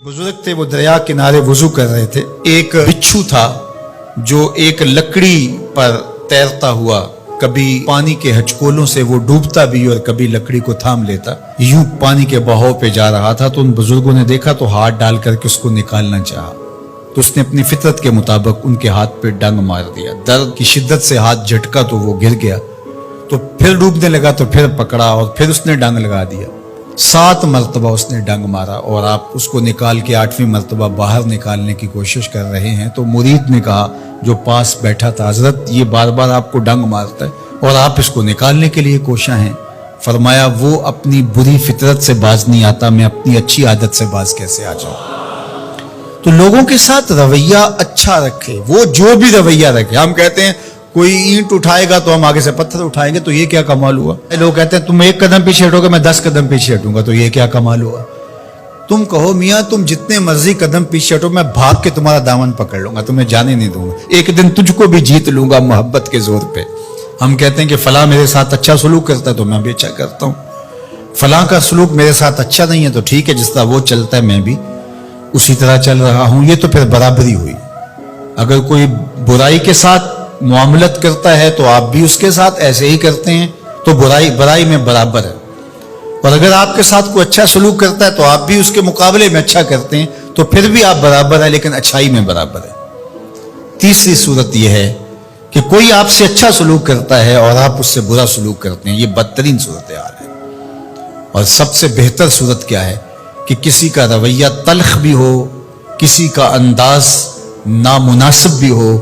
बुजुर्ग थे, वो दरिया किनारे वुजू कर रहे थे। एक बिच्छू था जो एक लकड़ी पर तैरता हुआ कभी पानी के हचकोलों से वो डूबता भी और कभी लकड़ी को थाम लेता, यूं पानी के बहाव पे जा रहा था। तो उन बुजुर्गों ने देखा तो हाथ डाल करके उसको निकालना चाहा, तो उसने अपनी फितरत के मुताबिक उनके हाथ पे डंग मार दिया। दर्द की शिद्दत से हाथ झटका तो वो गिर गया, तो फिर डूबने लगा, तो फिर पकड़ा और फिर उसने डंग लगा दिया। 7 मरतबा उसने डंग मारा और आप उसको निकाल के 8वीं मरतबा बाहर निकालने की कोशिश कर रहे हैं। तो मुरीद ने कहा जो पास बैठा था, हजरत ये बार बार आपको डंग मारता है और आप इसको निकालने के लिए कोशा हैं। फरमाया वो अपनी बुरी फितरत से बाज नहीं आता, मैं अपनी अच्छी आदत से बाज कैसे आ जाऊं। तो लोगों के साथ रवैया अच्छा रखे, वो जो भी रवैया रखे। हम कहते हैं कोई ईंट उठाएगा तो हम आगे से पत्थर उठाएंगे, तो ये क्या कमाल हुआ। लोग कहते हैं तुम 1 कदम पीछे हटोगे, मैं 10 कदम पीछे हटूंगा, तो ये क्या कमाल हुआ। तुम कहो मियाँ तुम जितने मर्जी कदम पीछे हटो, मैं भाग के तुम्हारा दामन पकड़ लूंगा, तुम्हें जाने नहीं दूंगा, एक दिन तुझको भी जीत लूंगा मोहब्बत के जोर पे। हम कहते हैं कि फलां मेरे साथ अच्छा सलूक करता है तो मैं भी अच्छा करता हूँ, फलां का सलूक मेरे साथ अच्छा नहीं है तो ठीक है, जिस तरह वो चलता है मैं भी उसी तरह चल रहा हूं। ये तो फिर बराबरी हुई। अगर कोई बुराई के साथ मुआमलत करता है तो आप भी उसके साथ ऐसे ही करते हैं, तो बुराई में बराबर है। और अगर आपके साथ कोई अच्छा सलूक करता है तो आप भी उसके मुकाबले में अच्छा करते हैं, तो फिर भी आप बराबर है, लेकिन अच्छाई में बराबर है। तीसरी सूरत यह है कि कोई आपसे अच्छा सलूक करता है और आप उससे बुरा सलूक करते हैं, ये बदतरीन सूरत हाल है। और सबसे बेहतर सूरत क्या है कि किसी का रवैया तल्ख भी हो, किसी का अंदाज नामुनासिब भी हो,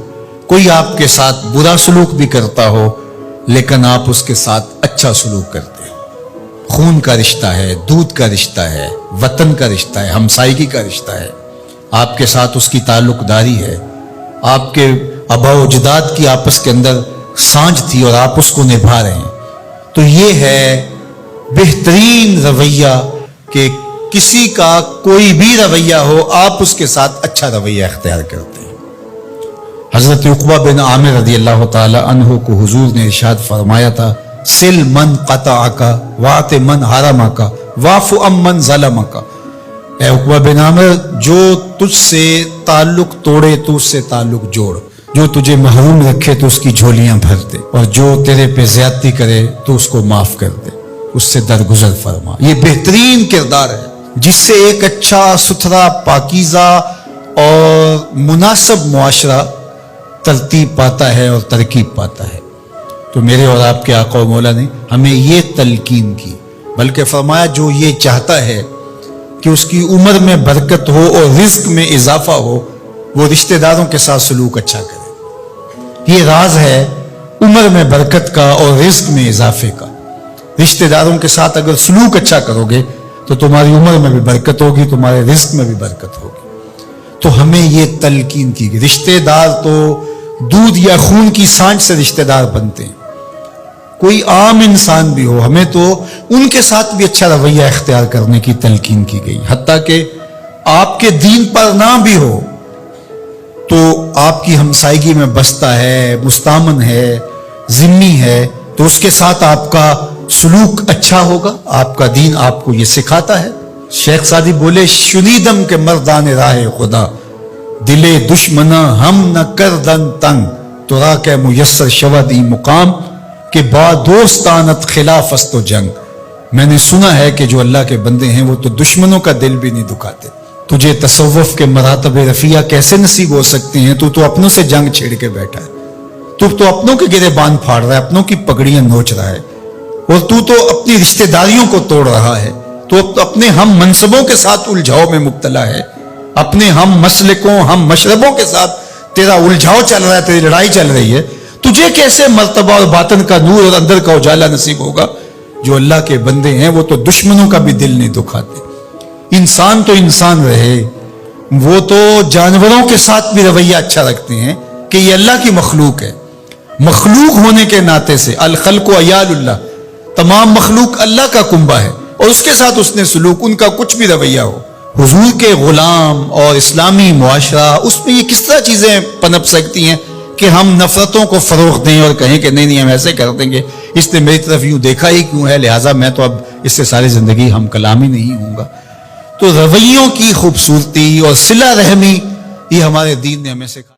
कोई आपके साथ बुरा सलूक भी करता हो लेकिन आप उसके साथ अच्छा सलूक करते हो। खून का रिश्ता है, दूध का रिश्ता है, वतन का रिश्ता है, हमसायगी का रिश्ता है, आपके साथ उसकी ताल्लुकदारी है, आपके आबा व अजदाद की आपस के अंदर सांझ थी और आप उसको निभा रहे हैं। तो ये है बेहतरीन रवैया कि किसी का कोई भी रवैया हो आप उसके साथ अच्छा रवैया इख्तियार करते हैं। हजरत उक़बा बिन आमिर रज़ी अल्लाह ताला अन्हु को हुजूर ने इरशाद फरमाया था, सिल मन क़तअका वात मन हरमका वाफ़ु अम्मन ज़लमका। ए उक़बा बिन आमिर, जो तुझसे ताल्लुक तोड़े तो उससे ताल्लुक जोड़, जो तुझे महरूम रखे तो उसकी झोलियां भर दे, और जो तेरे पे ज़्यादती करे तो उसको माफ कर दे, उससे दरगुजर फरमा। ये बेहतरीन किरदार है जिससे एक अच्छा सुथरा पाकीज़ा और मुनासिब मुआशरा तरतीब पाता है और तरकीब पाता है। तो मेरे और आपके आका व मौला ने हमें ये तलकीन की, बल्कि फरमाया जो ये चाहता है कि उसकी उम्र में बरकत हो और रिज्क में इजाफा हो, वो रिश्तेदारों के साथ सलूक अच्छा करे। ये राज है उम्र में बरकत का और रिज्क में इजाफे का। रिश्तेदारों के साथ अगर सलूक अच्छा करोगे तो तुम्हारी उम्र में भी बरकत होगी, तुम्हारे रिज्क में भी बरकत होगी। तो हमें ये तलकीन की, रिश्तेदार तो दूध या खून की सांझ से रिश्तेदार बनते हैं, कोई आम इंसान भी हो, हमें तो उनके साथ भी अच्छा रवैया इख्तियार करने की तलकीन की गई। हत्ता कि आपके दीन पर ना भी हो तो आपकी हमसायगी में बसता है, मुस्तामन है, जिम्मी है, तो उसके साथ आपका सलूक अच्छा होगा। आपका दीन आपको ये सिखाता है। शेख सादी बोले, शुनीदम के मर्दान राह खुदा दिले दुश्मना हम न कर दन तंग, तो रा के मुयस्सर शवदी मुकाम के बादोस्तानत खिलाफस्तो जंग। मैंने सुना है कि जो अल्लाह के बंदे हैं वो तो दुश्मनों का दिल भी नहीं दुखाते। तुझे तसव्वुफ के मरातब रफिया कैसे नसीब हो सकते हैं? तू तो अपनों से जंग छेड़ के बैठा है, तू तो अपनों के गिरेबान फाड़ रहा है, अपनों की पगड़ियां नोच रहा है, और तू तो अपनी रिश्तेदारियों को तोड़ रहा है, तो अपने हम मनसबों के साथ उलझाव में मुब्तला है, अपने हम मसलकों हम मशरबों के साथ तेरा उलझाव चल रहा है, तेरी लड़ाई चल रही है। तुझे कैसे मर्तबा और बातन का नूर और अंदर का उजाला नसीब होगा? जो अल्लाह के बंदे हैं वो तो दुश्मनों का भी दिल नहीं दुखाते। इंसान तो इंसान रहे, वो तो जानवरों के साथ भी रवैया अच्छा रखते हैं कि ये अल्लाह की मखलूक है। मखलूक होने के नाते से अल खल्क़ु अयालुल्लाह, तमाम मखलूक अल्लाह का कुंबा है, और उसके साथ उसने सलूक, उनका कुछ भी रवैया हो। हुजूर के गुलाम और इस्लामी मुआशरा, उसमें ये किस तरह चीजें पनप सकती हैं कि हम नफरतों को फरोग दें और कहें कि नहीं हम ऐसे कर देंगे, इसने मेरी तरफ यूं देखा ही क्यों है, लिहाजा मैं तो अब इससे सारी जिंदगी हम कलाम ही नहीं हूँगा। تو رویوں کی خوبصورتی اور صلہ رحمی یہ ہمارے دین نے ہمیں سکھایا.